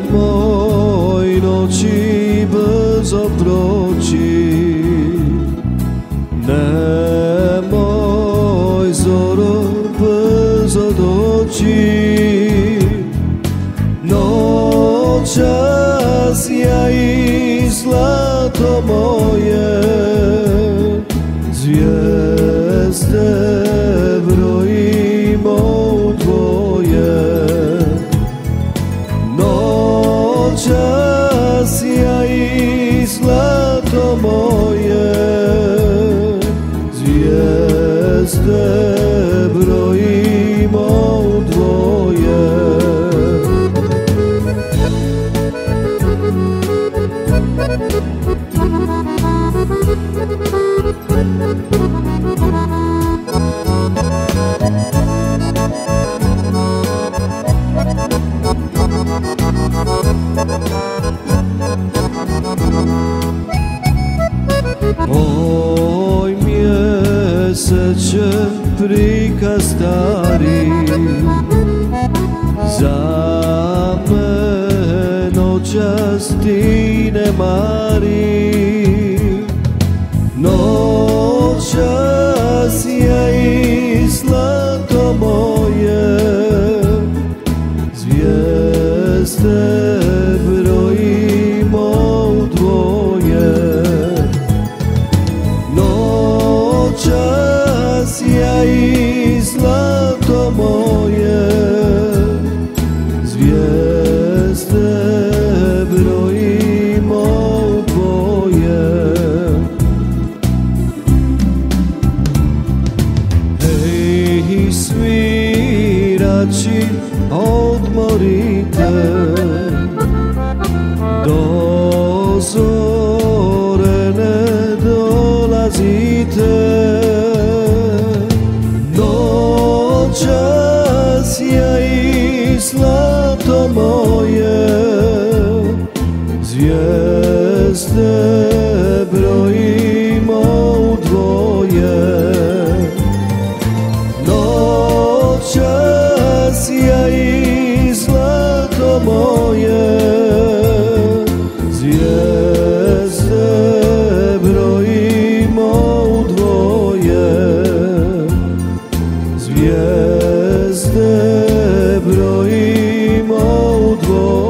Nemoj noći brzo proći, nemoj zoro brzo doći. Noćas ja i zlato moje, zvijezde brojimo dvoje. Noćas ja i zlato moje, zvijezde brojimo dvoje. Oj mjeseče prikaz stari, za me noćas ti ne mari. Noćas ja i zlato moje, zvijezde brojimo dvoje. Noćas ja i zlato moje, zvijezde brojimo dvoje. Hej svirači, odmorite, do zore ne dolazite. Noćas ja i zlato moje, zvijezde brojimo dvoje. Noćas ja i zlato moje, zvijezde brojimo dvoje. Zvijezde brojimo dvoje.